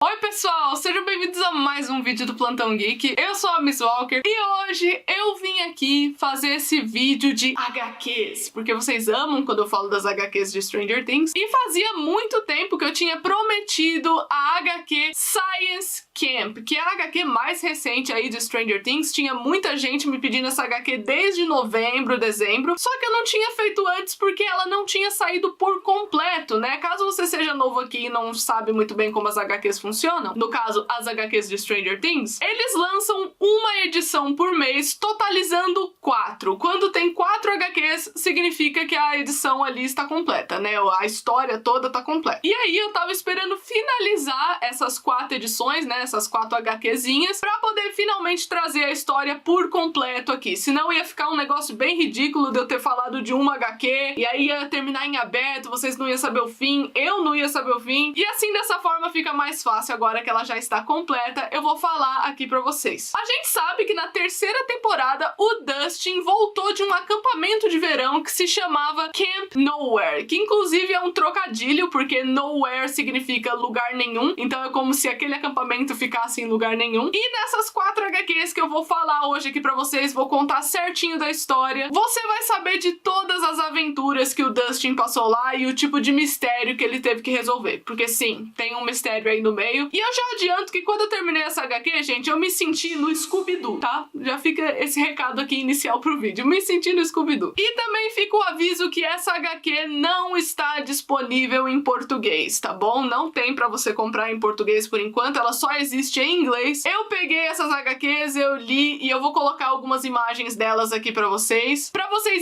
Oi pessoal, sejam bem-vindos a mais um vídeo do Plantão Geek. Eu sou a Miss Walker e hoje eu vim aqui fazer esse vídeo de HQs, porque vocês amam quando eu falo das HQs de Stranger Things, e fazia muito tempo que eu tinha prometido a HQ Science Camp, que é a HQ mais recente aí de Stranger Things. Tinha muita gente me pedindo essa HQ desde novembro, dezembro, só que eu não tinha feito antes porque ela não tinha saído por completo, né? Caso você seja novo aqui e não sabe muito bem como as HQs funcionam, no caso, as HQs de Stranger Things, eles lançam uma edição por mês, totalizando 4. Quando tem 4 HQs, significa que a edição ali está completa, né? A história toda tá completa. E aí eu tava esperando finalizar essas 4 edições, né? Essas 4 HQzinhas, pra poder finalmente trazer a história por completo aqui. Senão ia ficar um negócio bem ridículo de eu ter falado de uma HQ, e aí ia terminar em aberto, vocês não iam saber o fim, eu não ia saber o fim. E assim, dessa forma, fica mais fácil. Agora que ela já está completa, eu vou falar aqui pra vocês. A gente sabe que na terceira temporada o Dustin voltou de um acampamento de verão que se chamava Camp Nowhere, que inclusive é um trocadilho, porque nowhere significa lugar nenhum, então é como se aquele acampamento ficasse em lugar nenhum. E nessas 4 HQs que eu vou falar hoje aqui pra vocês, vou contar certinho da história. Você vai saber de todas as aventuras que o Dustin passou lá e o tipo de mistério que ele teve que resolver, porque sim, tem um mistério aí no meio. E eu já adianto que quando eu terminei essa HQ, gente, eu me senti no Scooby-Doo, tá? Já fica esse recado aqui inicial pro vídeo. Me senti no Scooby-Doo. E também fica o aviso que essa HQ não está disponível em português, tá bom? Não tem pra você comprar em português por enquanto, ela só existe em inglês. Eu peguei essas HQs, eu li e eu vou colocar algumas imagens delas aqui pra vocês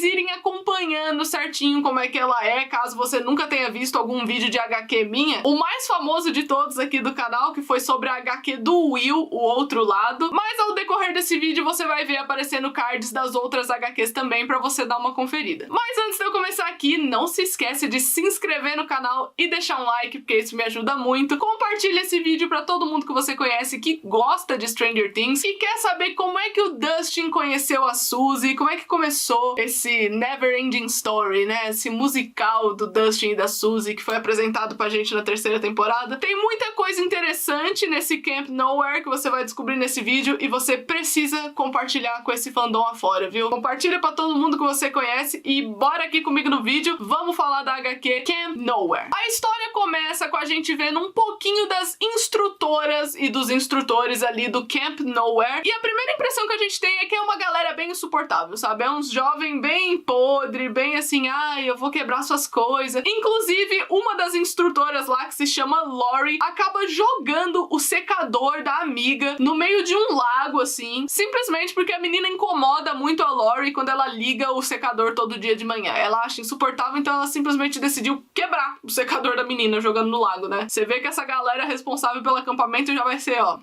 irem acompanhando certinho como é que ela é, caso você nunca tenha visto algum vídeo de HQ minha. O mais famoso de todos aqui do canal, que foi sobre a HQ do Will, o outro lado, mas ao decorrer desse vídeo você vai ver aparecendo cards das outras HQs também pra você dar uma conferida. Mas antes de eu começar aqui, não se esquece de se inscrever no canal e deixar um like, porque isso me ajuda muito. Compartilha esse vídeo pra todo mundo que você conhece que gosta de Stranger Things e quer saber como é que o Dustin conheceu a Suzy, como é que começou esse Never Ending Story, né? Esse musical do Dustin e da Suzy que foi apresentado pra gente na terceira temporada. Tem muita coisa interessante nesse Camp Nowhere que você vai descobrir nesse vídeo e você precisa compartilhar com esse fandom afora, viu? Compartilha pra todo mundo que você conhece e bora aqui comigo no vídeo, vamos falar da HQ Camp Nowhere. A história começa com a gente vendo um pouquinho das instrutoras e dos instrutores ali do Camp Nowhere, e a primeira impressão que a gente tem é que é uma galera bem insuportável, sabe? É uns jovens bem podre, bem assim, ai, eu vou quebrar suas coisas. Inclusive, uma das instrutoras lá, que se chama Lori, acaba jogando o secador da amiga no meio de um lago, assim, simplesmente porque a menina incomoda muito a Lori quando ela liga o secador todo dia de manhã. Ela acha insuportável, então ela simplesmente decidiu quebrar o secador da menina jogando no lago, né? Você vê que essa galera responsável pelo acampamento já vai ser, ó,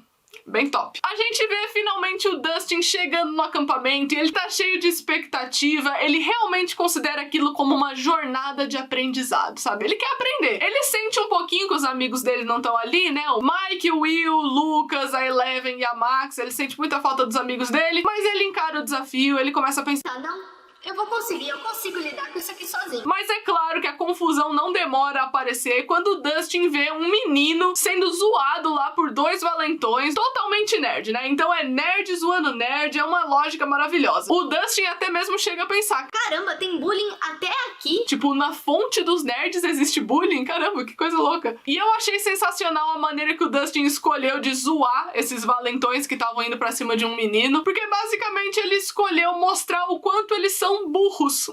bem top. A gente vê finalmente o Dustin chegando no acampamento e ele tá cheio de expectativa, ele realmente considera aquilo como uma jornada de aprendizado, sabe? Ele quer aprender. Ele sente um pouquinho que os amigos dele não estão ali, né? O Mike, o Will, o Lucas, a Eleven e a Max, ele sente muita falta dos amigos dele, mas ele encara o desafio, ele começa a pensar, Não, eu vou conseguir, eu consigo lidar com isso aqui sozinho. Mas é claro que a confusão não demora a aparecer quando o Dustin vê um menino sendo zoado lá por 2 valentões, totalmente nerd, né? Então é nerd zoando nerd, é uma lógica maravilhosa. O Dustin até mesmo chega a pensar, Caramba, tem bullying até aqui? tipo, na fonte dos nerds existe bullying? Caramba, que coisa louca. E eu achei sensacional a maneira que o Dustin escolheu de zoar esses valentões que estavam indo pra cima de um menino, porque basicamente ele escolheu mostrar o quanto eles são burros.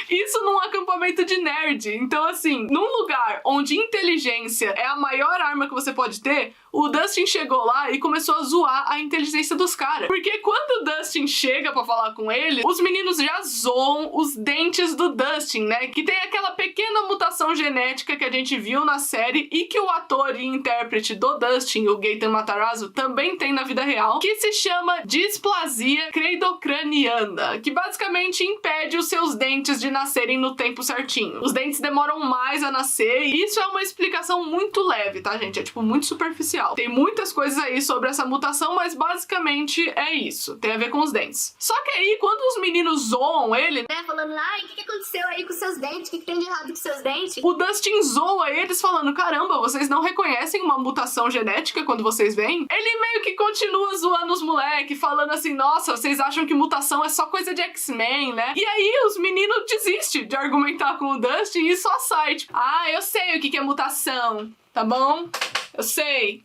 Isso num acampamento de nerd. Então, assim, num lugar onde inteligência é a maior arma que você pode ter, o Dustin chegou lá e começou a zoar a inteligência dos caras. Porque quando o Dustin chega pra falar com ele, os meninos já zoam os dentes do Dustin, né? Que tem aquela pequena mutação genética que a gente viu na série e que o ator e intérprete do Dustin, o Gaten Matarazzo, também tem na vida real, que se chama displasia creidocraniana, que basicamente impede os seus dentes de nascerem no tempo certinho. Os dentes demoram mais a nascer e isso é uma explicação muito leve, tá, gente? É tipo muito superficial. Tem muitas coisas aí sobre essa mutação, mas basicamente é isso. Tem a ver com os dentes. Só que aí, quando os meninos zoam ele, Né, falando, ai, o que aconteceu aí com seus dentes? O que tem de errado com seus dentes? o Dustin zoa eles falando, caramba, vocês não reconhecem uma mutação genética quando vocês veem? Ele meio que continua zoando os moleques, falando assim, nossa, vocês acham que mutação é só coisa de X-Men, né? E aí os meninos desistem de argumentar com o Dustin e só sai, tipo, ah, eu sei o que é mutação, tá bom? Eu sei.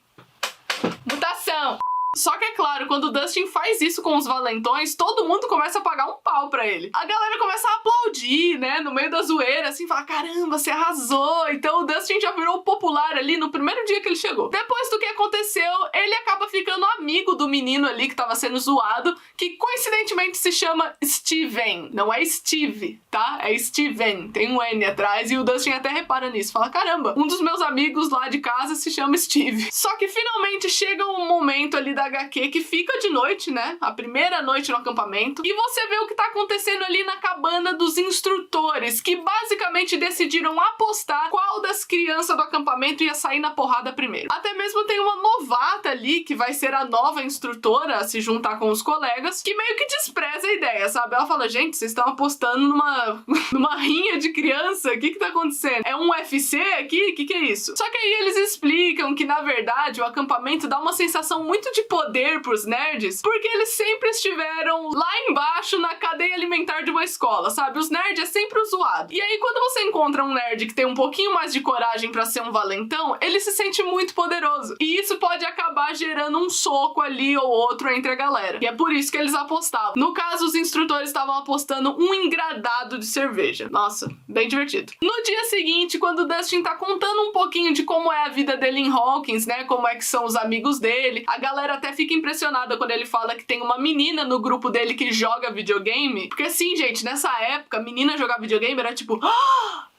Mutação. Só que é claro, quando o Dustin faz isso com os valentões, todo mundo começa a pagar um pau pra ele. A galera começa a aplaudir, né, no meio da zoeira, assim, fala, caramba, você arrasou. Então o Dustin já virou popular ali no primeiro dia que ele chegou. Depois do que aconteceu, ele acaba ficando amigo do menino ali que tava sendo zoado, que coincidentemente se chama Steven. Não é Steve, tá? É Steven. Tem um N atrás e o Dustin até repara nisso. Fala, caramba, um dos meus amigos lá de casa se chama Steve. Só que finalmente chega um momento ali da HQ que fica de noite, né? A primeira noite no acampamento. E você vê o que tá acontecendo ali na cabana dos instrutores, que basicamente decidiram apostar qual das crianças do acampamento ia sair na porrada primeiro. Até mesmo tem uma novata ali, que vai ser a nova instrutora a se juntar com os colegas, que meio que despreza a ideia, sabe? Ela fala, gente, vocês estão apostando numa rinha de criança? O que tá acontecendo? É um UFC aqui? O que é isso? Só que aí eles explicam que, na verdade, o acampamento dá uma sensação muito de poder pros nerds, porque eles sempre estiveram lá embaixo na cadeia alimentar de uma escola, sabe? Os nerds é sempre o zoado. E aí, quando você encontra um nerd que tem um pouquinho mais de coragem pra ser um valentão, ele se sente muito poderoso. E isso pode acabar gerando um soco ali ou outro entre a galera. E é por isso que eles apostavam. No caso, os instrutores estavam apostando um engradado de cerveja. Nossa, bem divertido. No dia seguinte, quando o Dustin tá contando um pouquinho de como é a vida dele em Hawkins, né? Como é que são os amigos dele, a galera até fica impressionada quando ele fala que tem uma menina no grupo dele que joga videogame. Porque assim, gente, nessa época, menina jogar videogame era tipo...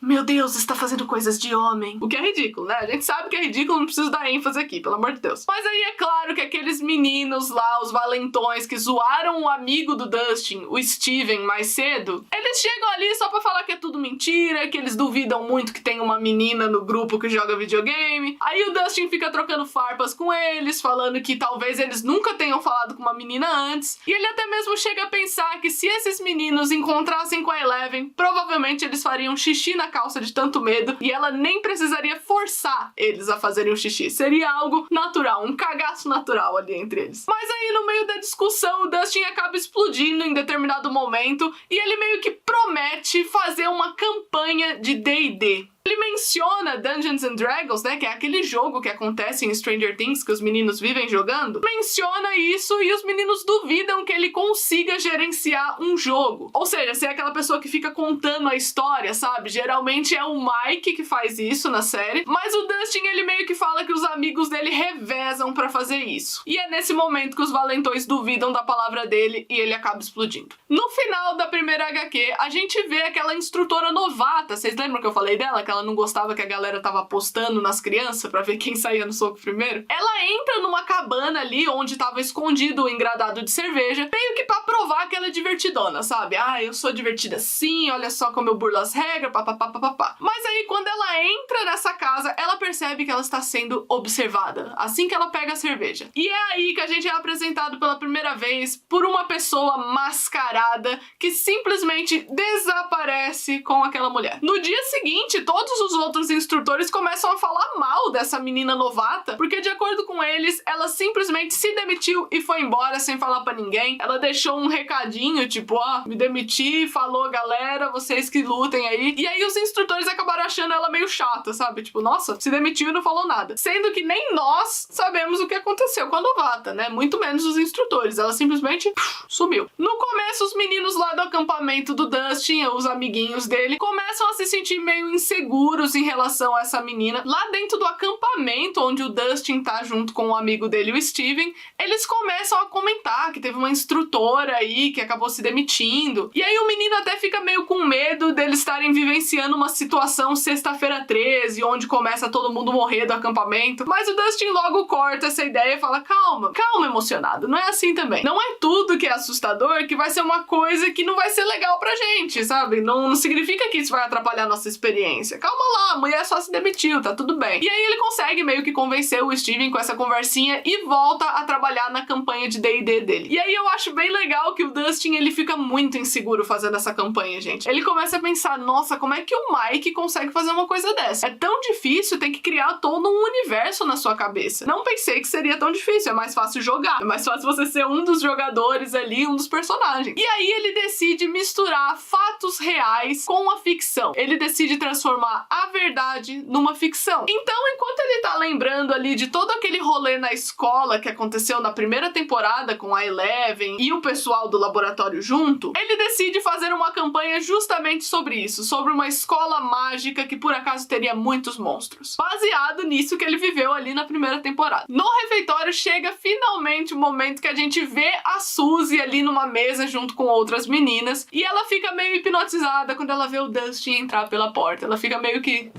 meu Deus, está fazendo coisas de homem. O que é ridículo, né? A gente sabe que é ridículo, não preciso dar ênfase aqui, pelo amor de Deus. Mas aí é claro que aqueles meninos lá, os valentões, que zoaram o amigo do Dustin, o Steven, mais cedo, eles chegam ali só pra falar que é tudo mentira, que eles duvidam muito que tem uma menina no grupo que joga videogame. Aí o Dustin fica trocando farpas com eles, falando que talvez eles nunca tenham falado com uma menina antes. E ele até mesmo chega a pensar que se esses meninos encontrassem com a Eleven, provavelmente eles fariam xixi na calça de tanto medo e ela nem precisaria forçar eles a fazerem o xixi. Seria algo natural, um cagaço natural ali entre eles. Mas aí no meio da discussão o Dustin acaba explodindo em determinado momento e ele meio que promete fazer uma campanha de D&D. Ele menciona Dungeons and Dragons, né, que é aquele jogo que acontece em Stranger Things, que os meninos vivem jogando. Menciona isso e os meninos duvidam que ele consiga gerenciar um jogo. Ou seja, se é aquela pessoa que fica contando a história, sabe? Geralmente é o Mike que faz isso na série, mas o Dustin, ele meio que fala que os amigos dele revezam pra fazer isso. E é nesse momento que os valentões duvidam da palavra dele e ele acaba explodindo. No final da primeira HQ, a gente vê aquela instrutora novata. Vocês lembram que eu falei dela? Que ela não gostava que a galera tava apostando nas crianças pra ver quem saía no soco primeiro. Ela entra numa cabana ali onde tava escondido o engradado de cerveja, meio que pra provar que ela é divertidona, sabe? Ah, eu sou divertida sim, olha só como eu burlo as regras, papapá. Mas aí quando ela entra nessa casa, ela percebe que ela está sendo observada, assim que ela pega a cerveja. E é aí que a gente é apresentado pela primeira vez por uma pessoa mascarada que simplesmente desaparece com aquela mulher. No dia seguinte, todos os outros instrutores começam a falar mal dessa menina novata, porque de acordo com eles, ela simplesmente se demitiu e foi embora sem falar pra ninguém. Ela deixou um recadinho, tipo, ó, me demiti, falou, galera, vocês que lutem aí. E aí os instrutores acabaram achando ela meio chata, sabe? Tipo, nossa, se demitiu e não falou nada. Sendo que nem nós sabemos o que aconteceu com a novata, né? Muito menos os instrutores. Ela simplesmente sumiu. No começo, os meninos lá do acampamento do Dustin, os amiguinhos dele, começam a se sentir meio inseguros inseguros em relação a essa menina. Lá dentro do acampamento, onde o Dustin tá junto com o amigo dele, o Steven, eles começam a comentar que teve uma instrutora aí que acabou se demitindo. E aí o menino até fica meio com medo deles estarem vivenciando uma situação sexta-feira 13, onde começa todo mundo morrer do acampamento. Mas o Dustin logo corta essa ideia e fala: calma, calma, emocionado, não é assim também. Não é tudo que é assustador que vai ser uma coisa que não vai ser legal pra gente, sabe? Não significa que isso vai atrapalhar a nossa experiência. Calma lá, a mulher só se demitiu, tá tudo bem. E aí ele consegue meio que convencer o Steven com essa conversinha e volta a trabalhar na campanha de D&D dele. E aí eu acho bem legal que o Dustin, ele fica muito inseguro fazendo essa campanha, gente. Ele começa a pensar: nossa, como é que o Mike consegue fazer uma coisa dessa? É tão difícil, tem que criar todo um universo na sua cabeça. Não pensei que seria tão difícil, é mais fácil jogar. É mais fácil você ser um dos jogadores ali, um dos personagens. E aí ele decide misturar fatos reais com a ficção. Ele decide transformar a verdade numa ficção. Então, enquanto ele tá lembrando ali de todo aquele rolê na escola que aconteceu na primeira temporada com a Eleven e o pessoal do laboratório junto, ele decide fazer uma campanha justamente sobre isso, sobre uma escola mágica que por acaso teria muitos monstros. Baseado nisso que ele viveu ali na primeira temporada. No refeitório chega finalmente o momento que a gente vê a Suzy ali numa mesa junto com outras meninas e ela fica meio hipnotizada quando ela vê o Dustin entrar pela porta. Ela fica meio que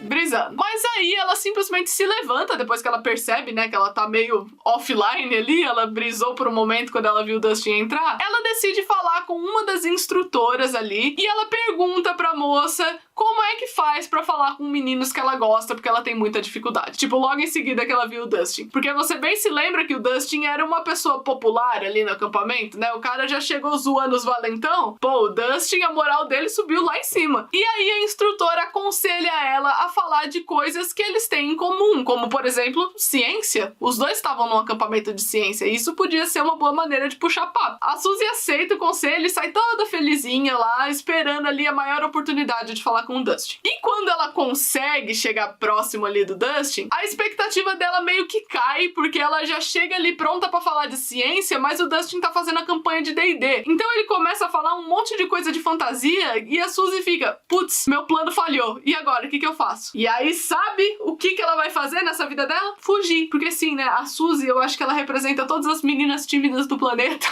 brisando. Mas aí ela simplesmente se levanta depois que ela percebe, né, que ela tá meio offline ali, ela brisou por um momento quando ela viu o Dustin entrar. Ela decide falar com uma das instrutoras ali e ela pergunta pra moça como é que faz pra falar com meninos que ela gosta, porque ela tem muita dificuldade. Tipo, logo em seguida que ela viu o Dustin. Porque você bem se lembra que o Dustin era uma pessoa popular ali no acampamento, né? O cara já chegou zoando os valentão. Pô, o Dustin, a moral dele subiu lá em cima. E aí a instrutora aconselha ela a falar de coisas que eles têm em comum, como, por exemplo, ciência. Os dois estavam num acampamento de ciência e isso podia ser uma boa maneira de puxar papo. A Suzy aceita o conselho e sai toda felizinha lá, esperando ali a maior oportunidade de falar com o Dustin. E quando ela consegue chegar próximo ali do Dustin, a expectativa dela meio que cai, porque ela já chega ali pronta pra falar de ciência, mas o Dustin tá fazendo a campanha de D&D. Então ele começa a falar um monte de coisa de fantasia e a Suzy fica: putz, meu plano falhou. E agora, o que eu faço? E aí, sabe o que ela vai fazer nessa vida dela? Fugir. Porque sim, né, a Suzy, eu acho que ela representa todas as meninas tímidas do planeta.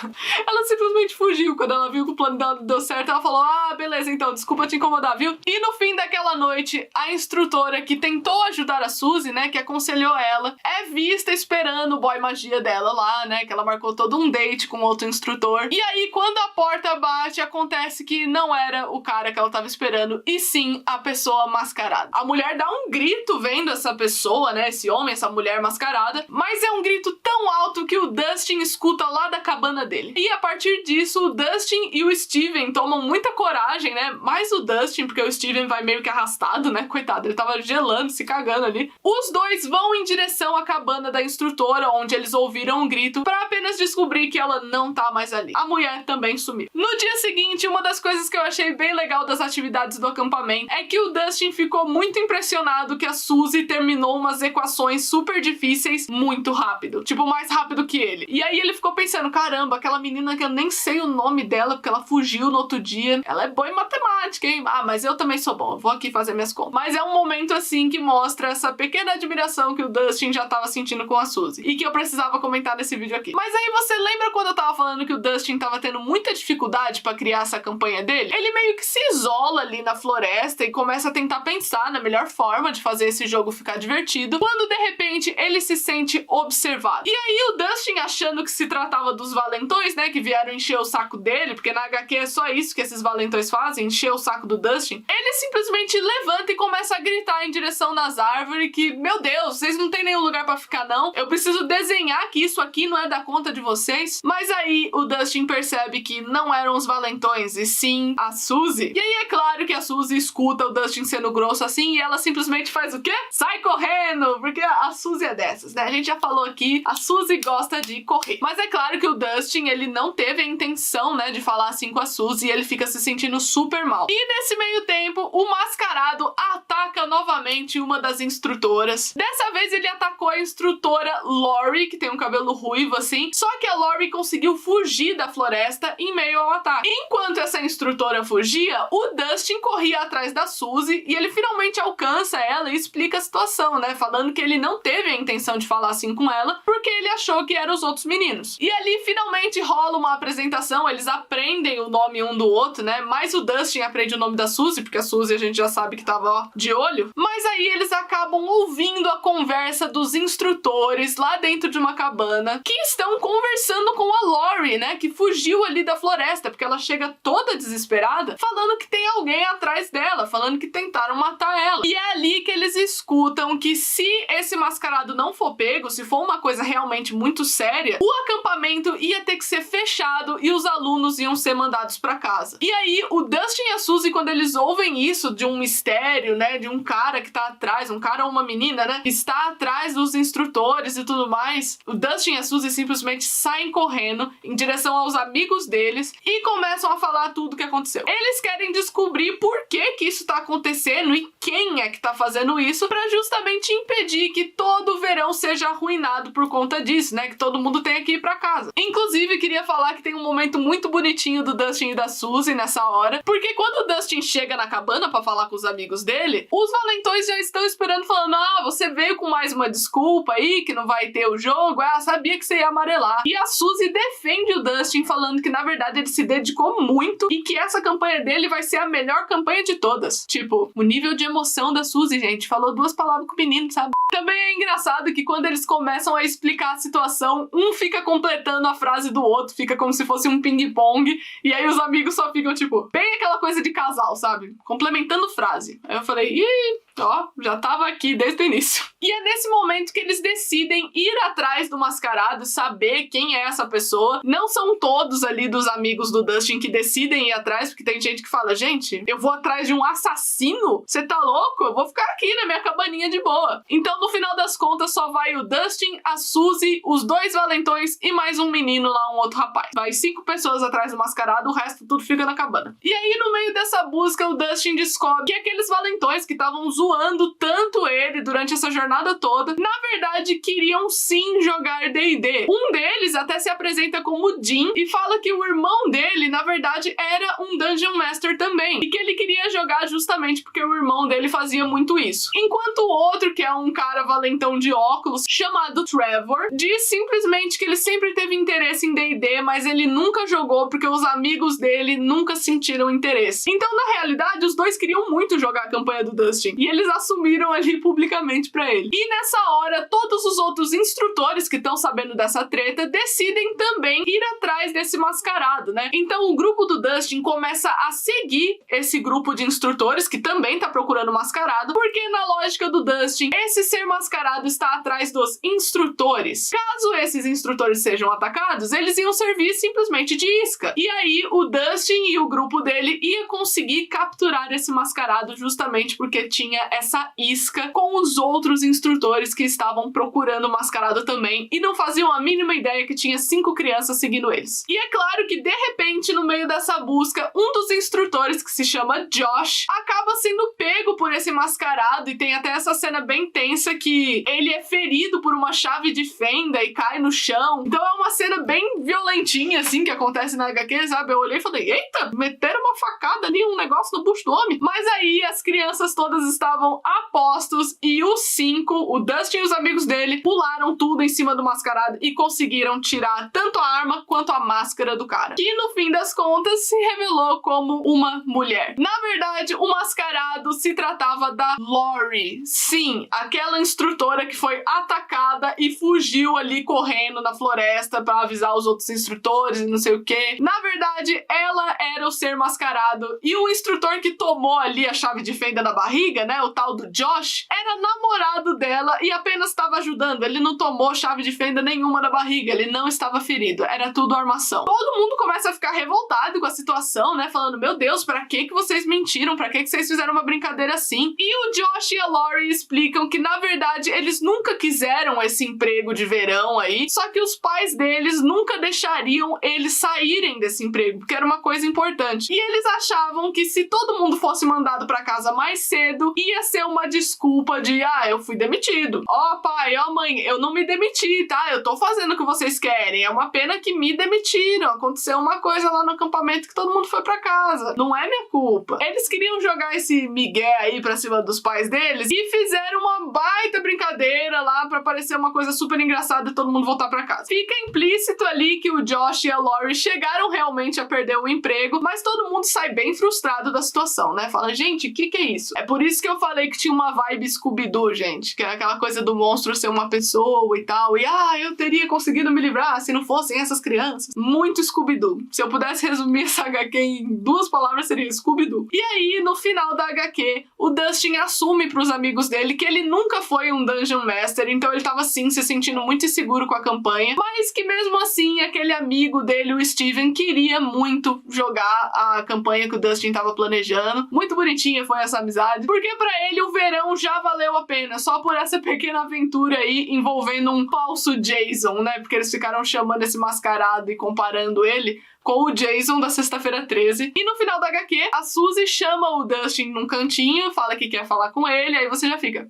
Ela simplesmente fugiu. Quando ela viu que o plano dela deu certo, ela falou: ah, beleza, então, desculpa te incomodar, viu? E no fim daquela noite, a instrutora que tentou ajudar a Suzy, né, que aconselhou ela, é vista esperando o boy magia dela lá, né, que ela marcou todo um date com outro instrutor. E aí, quando a porta bate, acontece que não era o cara que ela tava esperando, e sim a pessoa mascarada. A mulher dá um grito vendo essa pessoa, né, esse homem, essa mulher mascarada, mas é um grito tão alto que o Dustin escuta lá da cabana dele. E a partir disso, o Dustin e o Steven tomam muita coragem, né, mais o Dustin, porque o Steven vai meio que arrastado, né, coitado, ele tava gelando, se cagando ali. Os dois vão em direção à cabana da instrutora, onde eles ouviram um grito, pra apenas descobrir que ela não tá mais ali. A mulher também sumiu. No dia seguinte, uma das coisas que eu achei bem legal das atividades do acampamento é que o Dustin ficou muito impressionado que a Suzy terminou umas equações super difíceis muito rápido. Tipo, mais rápido que ele. E aí ele ficou pensando: caramba, aquela menina que eu nem sei o nome dela, porque ela fugiu no outro dia, ela é boa em matemática, hein? Ah, mas eu também sou bom, eu vou aqui fazer minhas contas. Mas é um momento assim que mostra essa pequena admiração que o Dustin já tava sentindo com a Suzy. E que eu precisava comentar nesse vídeo aqui. Mas aí você lembra quando eu tava falando que o Dustin tava tendo muita dificuldade pra criar essa campanha dele? Ele meio que se isola ali na floresta e começa a tentar pensar na melhor forma de fazer esse jogo ficar divertido, quando de repente ele se sente observado. E aí o Dustin, achando que se tratava dos valentões, né, que vieram encher o saco dele, porque na HQ é só isso que esses valentões fazem, encher o saco do Dustin, ele simplesmente levanta e começa a gritar em direção das árvores que, meu Deus, vocês não tem nenhum lugar pra ficar não, eu preciso desenhar que isso aqui não é da conta de vocês. Mas aí o Dustin percebe que não eram os valentões, e sim a Suzy. E aí é claro que a Suzy escuta o Dustin sendo grosso assim e ela simplesmente faz o quê? Sai correndo, porque a Suzy Suzy é dessas, né? A gente já falou aqui, a Suzy gosta de correr. Mas é claro que o Dustin, ele não teve a intenção, né, de falar assim com a Suzy e ele fica se sentindo super mal. E nesse meio tempo, o Mascarado ataca novamente uma das instrutoras. Dessa vez ele atacou a instrutora Lori, que tem um cabelo ruivo assim, só que a Lori conseguiu fugir da floresta em meio ao ataque. Enquanto essa instrutora fugia, o Dustin corria atrás da Suzy e ele finalmente alcança ela e explica a situação, né, falando que ele não teve a intenção de falar assim com ela, porque ele achou que eram os outros meninos. E ali finalmente rola uma apresentação, eles aprendem o nome um do outro, né, mas o Dustin aprende o nome da Suzy, porque a Suzy a gente já sabe que tava, ó, de olho. Mas aí eles acabam ouvindo a conversa dos instrutores lá dentro de uma cabana, que estão conversando com a Lori, né, que fugiu ali da floresta, porque ela chega toda desesperada, falando que tem alguém atrás dela, falando que tentaram matar ela. E é ali que eles escutam que se esse mascarado não for pego, se for uma coisa realmente muito séria, o acampamento ia ter que ser fechado e os alunos iam ser mandados pra casa. E aí, o Dustin e a Suzy, quando eles ouvem isso de um mistério, né, de um cara que tá atrás, um cara ou uma menina, né, que está atrás dos instrutores e tudo mais, o Dustin e a Suzy simplesmente saem correndo em direção aos amigos deles e começam a falar tudo o que aconteceu. Eles querem descobrir por que isso tá acontecendo e quem é que tá fazendo isso pra justamente impedir que todo o verão seja arruinado por conta disso, né, que todo mundo tenha que ir pra casa. Inclusive, queria falar que tem um momento muito bonitinho do Dustin e da Suzy nessa hora, porque quando o Dustin chega na cabana pra falar com os amigos dele, os valentões já estão esperando, falando: ah, você veio com mais uma desculpa aí, que não vai ter o jogo, ah, sabia que você ia amarelar. E a Suzy defende o Dustin, falando que na verdade ele se dedicou muito e que essa campanha dele vai ser a melhor campanha de todas. Tipo, o nível de emoção da Suzy, gente, falou duas palavras com o menino, sabe? Também é engraçado que quando eles começam a explicar a situação, um fica completando a frase do outro, fica como se fosse um ping-pong, e aí os amigos só ficam, tipo, bem aquela coisa de casal, sabe? Complementando frase. Aí eu falei, ih, ó, já tava aqui desde o início. E é nesse momento que eles decidem ir atrás do mascarado, saber quem é essa pessoa. Não são todos ali dos amigos do Dustin que decidem ir atrás, porque tem gente que fala, gente, eu vou atrás de um assassino? Você tá louco? Eu vou ficar aqui na minha cabaninha de boa. Então, no final das contas, só vai o Dustin, a Suzy, os dois valentões e mais um menino lá, um outro rapaz. Vai 5 pessoas atrás do mascarado, o resto tudo fica na cabana. E aí, no meio dessa busca, o Dustin descobre que aqueles valentões que estavam zoando tanto ele durante essa jornada toda, na verdade, queriam sim jogar D&D. Um deles até se apresenta como Jim e fala que o irmão dele, na verdade, era um Dungeon Master também, e que ele queria jogar justamente porque o irmão dele fazia muito isso. Enquanto o outro, que é um cara valentão de óculos, chamado Trevor, diz simplesmente que ele sempre teve interesse em D&D, mas ele nunca jogou porque os amigos dele nunca sentiram interesse. Então, na realidade, os dois queriam muito jogar a campanha do Dustin, e eles assumiram ali publicamente pra ele. E nessa hora, todos os outros instrutores que estão sabendo dessa treta decidem também ir atrás desse mascarado, né? Então, o grupo do Dustin começa a seguir esse grupo de instrutores que também tá procurando mascarado, porque na lógica do Dustin, esse ser mascarado está atrás dos instrutores. Caso esses instrutores sejam atacados, eles iam servir simplesmente de isca. E aí, o Dustin e o grupo dele ia conseguir capturar esse mascarado justamente porque tinha essa isca com os outros instrutores que estavam procurando o mascarado também e não faziam a mínima ideia que tinha 5 crianças seguindo eles. E é claro que, de repente, no meio dessa busca, um dos instrutores, que se chama Josh, acaba sendo pego por esse mascarado e tem até essa cena bem tensa que ele é ferido por uma chave de fenda e cai no chão. Então é uma cena bem violentinha, assim, que acontece na HQ, sabe? Eu olhei e falei, eita, meteram uma facada ali, um negócio no bucho do homem. Mas aí as crianças todas estavam a postos e os 5, o Dustin e os amigos dele, pularam tudo em cima do mascarado e conseguiram tirar tanto a arma quanto a máscara do cara, que no fim das contas se revelou como uma mulher. Na verdade, o mascarado se tratava da Lori. Sim, aquela instrutora que foi atacada desesperada e fugiu ali correndo na floresta pra avisar os outros instrutores e não sei o que. Na verdade, ela era o ser mascarado e o instrutor que tomou ali a chave de fenda da barriga, né, o tal do Josh, era namorado dela e apenas estava ajudando. Ele não tomou chave de fenda nenhuma da barriga, ele não estava ferido, era tudo armação. Todo mundo começa a ficar revoltado com a situação, né, falando, meu Deus, pra que vocês mentiram? Pra que vocês fizeram uma brincadeira assim? E o Josh e a Lori explicam que, na verdade, eles nunca quiseram esse emprego de verão aí, só que os pais deles nunca deixariam eles saírem desse emprego, porque era uma coisa importante. E eles achavam que se todo mundo fosse mandado pra casa mais cedo, ia ser uma desculpa de, eu fui demitido. Ó pai, ó mãe, eu não me demiti, tá? Eu tô fazendo o que vocês querem. É uma pena que me demitiram. Aconteceu uma coisa lá no acampamento que todo mundo foi pra casa. Não é minha culpa. Eles queriam jogar esse migué aí pra cima dos pais deles e fizeram uma baita brincadeira lá pra parecer uma coisa super engraçada e todo mundo voltar pra casa. Fica implícito ali que o Josh e a Lori chegaram realmente a perder o emprego, mas todo mundo sai bem frustrado da situação, né? Fala, gente, o que é isso? É por isso que eu falei que tinha uma vibe Scooby-Doo, gente, que é aquela coisa do monstro ser uma pessoa e tal, e eu teria conseguido me livrar se não fossem essas crianças. Muito Scooby-Doo. Se eu pudesse resumir essa HQ em 2 palavras, seria Scooby-Doo. E aí, no final da HQ, o Dustin assume pros amigos dele que ele nunca foi um Dungeon Master, então ele tava, sim, se sentindo muito inseguro com a campanha, mas que mesmo assim, aquele amigo dele, o Steven, queria muito jogar a campanha que o Dustin tava planejando. Muito bonitinha foi essa amizade, porque pra ele o verão já valeu a pena, só por essa pequena aventura aí envolvendo um falso Jason, né? Porque eles ficaram chamando esse mascarado e comparando ele com o Jason da Sexta-feira 13. E no final da HQ, a Suzy chama o Dustin num cantinho, fala que quer falar com ele, aí você já fica...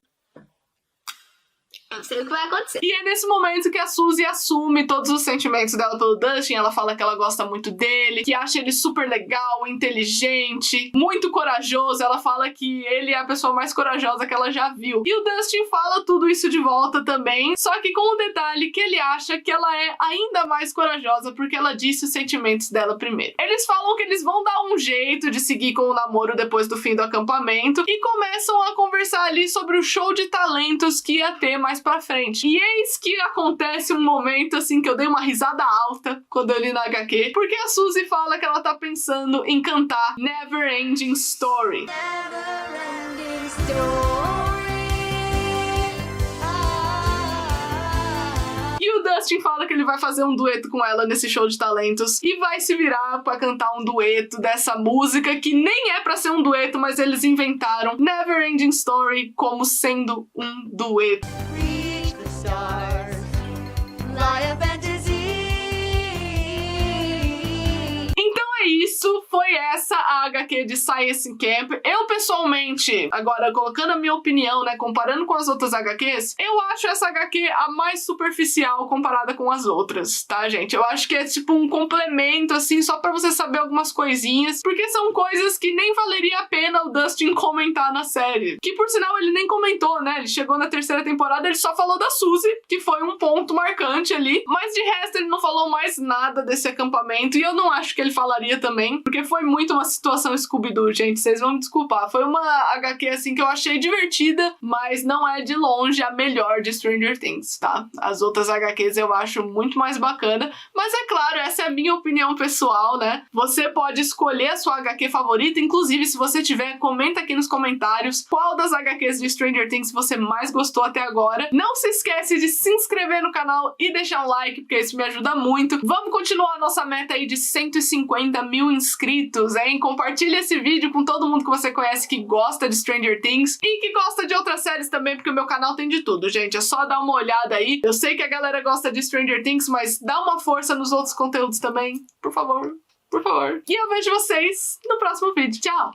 Eu não sei o que vai acontecer. E é nesse momento que a Suzy assume todos os sentimentos dela pelo Dustin. Ela fala que ela gosta muito dele, que acha ele super legal, inteligente, muito corajoso. Ela fala que ele é a pessoa mais corajosa que ela já viu. E o Dustin fala tudo isso de volta também, só que com o detalhe que ele acha que ela é ainda mais corajosa porque ela disse os sentimentos dela primeiro. Eles falam que eles vão dar um jeito de seguir com o namoro depois do fim do acampamento e começam a conversar ali sobre o show de talentos que ia ter mais pra frente. E eis que acontece um momento assim que eu dei uma risada alta quando eu li na HQ, porque a Suzy fala que ela tá pensando em cantar Never Ending Story. E o Dustin fala que ele vai fazer um dueto com ela nesse show de talentos e vai se virar pra cantar um dueto dessa música que nem é pra ser um dueto, mas eles inventaram Never Ending Story como sendo um dueto. Então é isso, foi essa a HQ de Science Camp. Eu pessoalmente, agora colocando a minha opinião, né, comparando com as outras HQs, eu acho essa HQ a mais superficial comparada com as outras, tá, gente? Eu acho que é tipo um complemento, assim, só pra você saber algumas coisinhas, porque são coisas que nem valeria a pena o Dustin comentar na série. Que, por sinal, ele nem comentou, né? Ele chegou na 3ª temporada, ele só falou da Suzy, que foi um ponto marcante ali, mas de resto ele não falou mais nada desse acampamento, e eu não acho que ele falaria também, porque foi muito uma situação Scooby-Doo, gente, vocês vão me desculpar. Foi uma HQ, assim, que eu achei divertida, mas não é de longe a melhor de Stranger Things, tá? As outras HQs eu acho muito mais bacana, mas é claro, essa é a minha opinião pessoal, né? Você pode escolher a sua HQ favorita, inclusive, se você tiver, comenta aqui nos comentários qual das HQs de Stranger Things você mais gostou até agora. Não se esquece de se inscrever no canal e deixar um like, porque isso me ajuda muito. Vamos continuar a nossa meta aí de 150 mil inscritos, hein? Compartilha esse vídeo com todo mundo que você conhece que gosta de Stranger Things e que gosta de outras séries também, porque o meu canal tem de tudo, gente. É só dar uma olhada aí. Eu sei que a galera gosta de Stranger Things, mas dá uma força nos outros conteúdos também, por favor. Por favor. E eu vejo vocês no próximo vídeo. Tchau!